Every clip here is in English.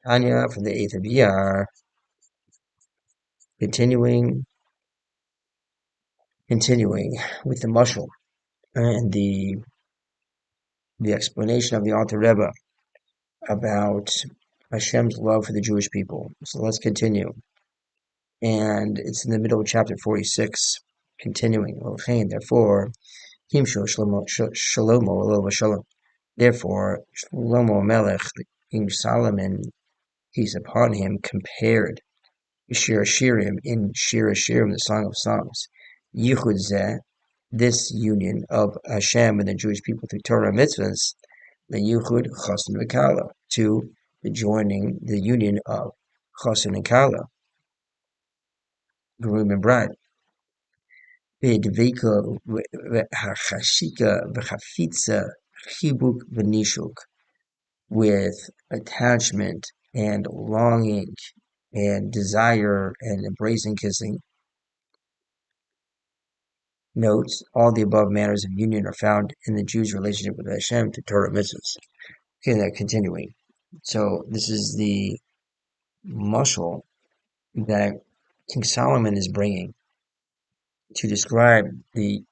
Tanya from the 8th of Iyar, continuing with the mashal and the explanation of the Alter Rebbe about Hashem's love for the Jewish people. So let's continue. And it's in the middle of chapter 46, continuing. Therefore, Therefore, Shlomo Melech, King Solomon, peace upon him, compared Shir Shirim in Shir Shirim, the Song of Songs, Yichud Zeh, this union of Hashem and the Jewish people through Torah mitzvahs, the Yichud Chassan v'Kala, to the joining, the union of Chassan and Kala, groom and bride. V'dveika v'hachashika v'chafitza chibuk v'nishuk, with attachment and longing and desire and embracing kissing. Notes, all the above manners of union are found in the Jews' relationship with Hashem to Torah mitzvahs. Okay, now continuing. So this is the mashal that King Solomon is bringing to describe the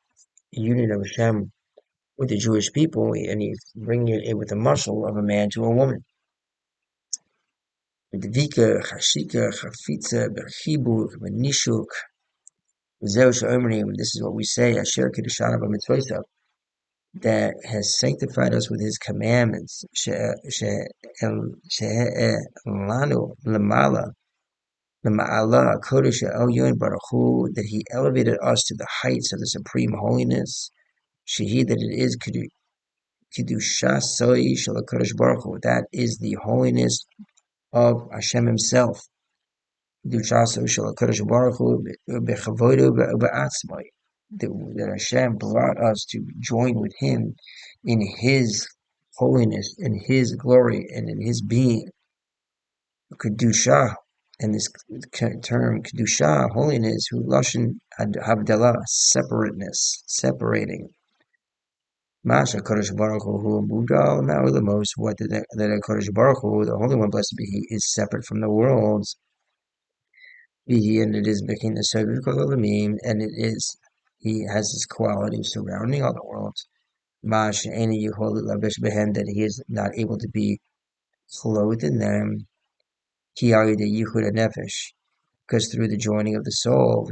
union of Hashem with the Jewish people, and he's bringing it with the mashal of a man to a woman. Vika, chashika, chafitza, bechibuk, benishuk. This is what we say, Asher Kedushan b'mitzvot, that has sanctified us with his commandments, lanu lamala, lama'ala kodesh elyon baruch hu, that he elevated us to the heights of the supreme holiness, shehi, that it is kedusha soi shel kodesh baruch hu, that is the holiness of Hashem himself. That Hashem brought us to join with him in his holiness, in his glory, and in his being. Kedusha, and this term Kedusha, holiness, who Lashon Havdalah, separateness, separating. Masha Kodesh Baruch Hu Mudal Ma'ulamos, what that Kodesh Baruch Hu, the Holy One, blessed be He, is separate from the worlds. And it is making the Seviv, and it is, he has his quality surrounding all the worlds. That he is not able to be clothed in them. Because through the joining of the soul,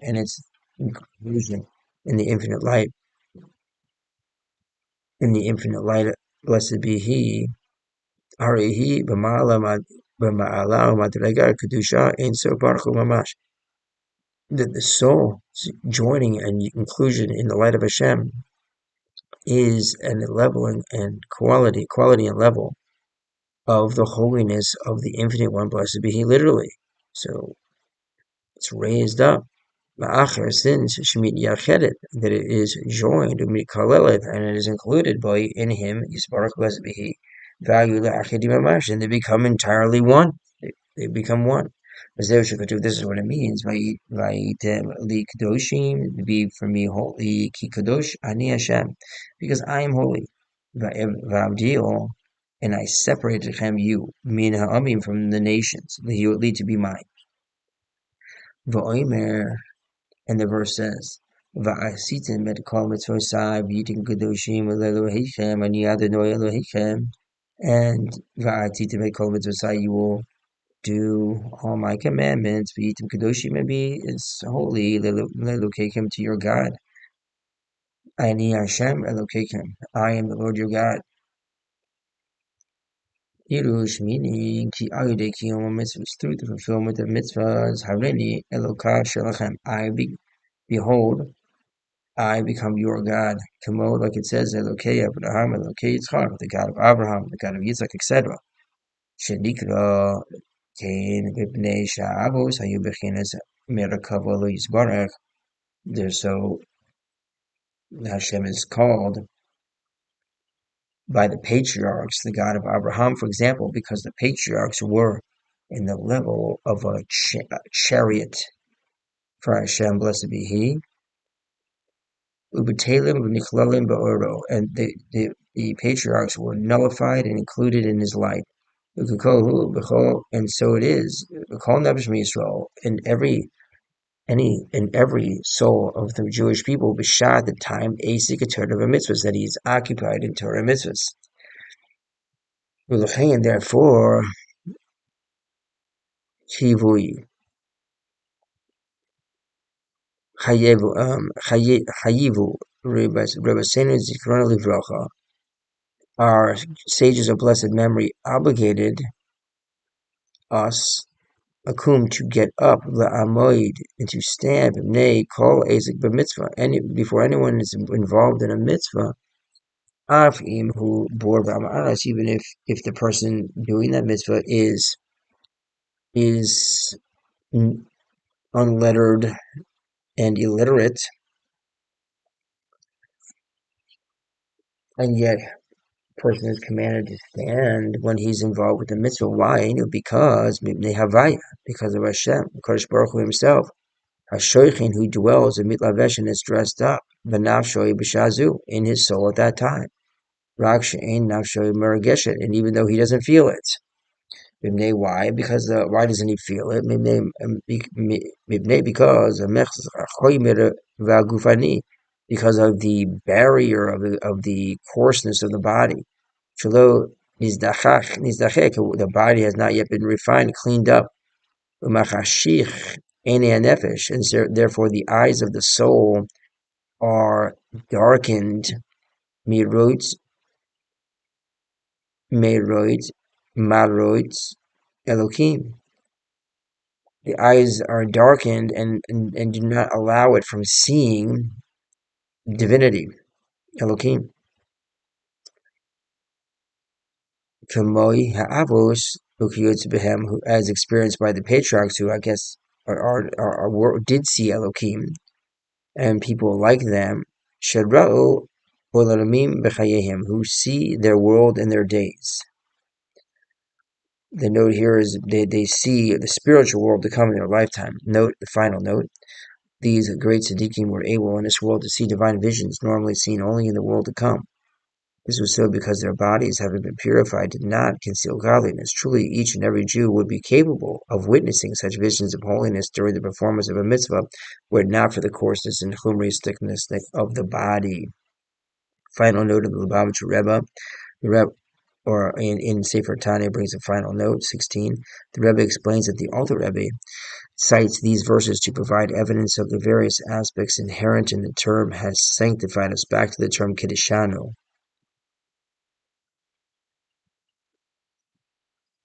and its inclusion in the infinite light, blessed be He. That the soul joining and inclusion in the light of Hashem is a leveling and quality and level of the holiness of the infinite one, blessed be He, literally. So it's raised up. Since that it is joined and it is included by in him, Yisbarach, blessed be He, value and they become entirely one. They become one. This is what it means. Be for me holy, ki kadosh ani Hashem, because I am holy. And I separated him, you, min ha'amim, from the nations, that he would lead to be mine. And the verse says, Va'asitim et kol mitzvosai v'yitim kadoshim Elohechem ani Adonai Elohechem, and va'atitim et kol mitzvosai, you will do all my commandments, v'yitim kadoshim, and be is holy, Elohechem, to your God. Ani Hashem Elohechem, I am the Lord your God. Yirush, meaning ki ayudei kiyum mitzvahs, through the fulfillment of mitzvahs, harini Elokah shelachem, behold, I become your God. Kamod, like it says, Elokei Abraham, Elokei Yitzchak, the God of Abraham, the God of Yitzchak, etc. Shenikra Kain Bibnei Sha'avos Hayu Bechinas Merkava Lo Yisbarach. So Hashem is called by the patriarchs, the God of Abraham, for example, because the patriarchs were in the level of a chariot for Hashem, blessed be He. And the patriarchs were nullified and included in his life. And so it is. In every soul of the Jewish people, b'shad the time asik Torah mitzvahs that he is occupied in Torah mitzvahs. And therefore, Kivui Hayivu Rebbeinu Zichrono Livrocha, our sages of blessed memory obligated us akum to get up la'amoid and to stand b'nei kol asik b'mitzvah before anyone is involved in a mitzvah. Afim who bore b'amaras, even if the person doing that mitzvah is unlettered and illiterate, and yet person is commanded to stand when he's involved with the mitzvah. Why? Because mipnei havaya, because of Hashem, Kodesh Baruch Hu himself, Hashoichin, who dwells in mitlavesh and is dressed up, b'nafshoi b'shazu, in his soul at that time. Rak she'ein nafshoi merageshet, and even though he doesn't feel it. Mipnei, why? Because why doesn't he feel it? Mipnei, because because of the barrier of the coarseness of the body. Shelo nizdachek, the body has not yet been refined, cleaned up. Umachashich einei nefesh, and so, therefore the eyes of the soul are darkened. Mirot, merot, marot, Elyakeem. The eyes are darkened and do not allow it from seeing divinity, Elyakeem. Kamoi ha'avos behem, who as experienced by the patriarchs, who I guess did see Elyakeem, and people like them, shedra'u olamim b'chayehem, who see their world in their days. The note here is they see the spiritual world to come in their lifetime. Note, the final note. These great tzaddikim were able in this world to see divine visions normally seen only in the world to come. This was so because their bodies, having been purified, did not conceal godliness. Truly, each and every Jew would be capable of witnessing such visions of holiness during the performance of a mitzvah, were it not for the coarseness and thickness of the body. Final note of the Lubavitcher Rebbe. The Rebbe, or in Sefer Tanya, brings a final note, 16. The Rebbe explains that the Alter Rebbe cites these verses to provide evidence of the various aspects inherent in the term has sanctified us, back to the term Kiddishanu.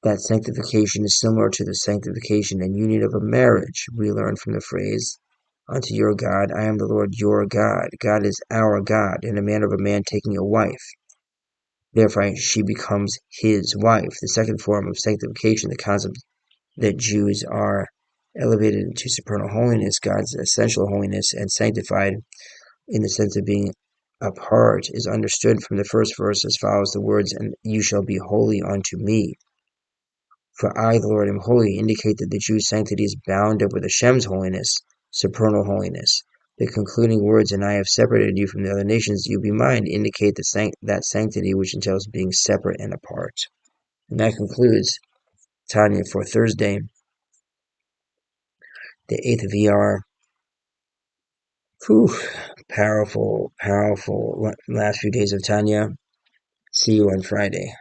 That sanctification is similar to the sanctification and union of a marriage. We learn from the phrase, unto your God, I am the Lord your God. God is our God, in the manner of a man taking a wife. Therefore, she becomes his wife. The second form of sanctification, the concept that Jews are elevated into supernal holiness, God's essential holiness, and sanctified in the sense of being apart, is understood from the first verse as follows: the words, and you shall be holy unto me. For I, the Lord, am holy, indicate that the Jew's sanctity is bound up with Hashem's holiness, supernal holiness. The concluding words, and I have separated you from the other nations, you be mine, indicate that sanctity which entails being separate and apart. And that concludes Tanya for Thursday, the 8th of ER. Whew, powerful last few days of Tanya. See you on Friday.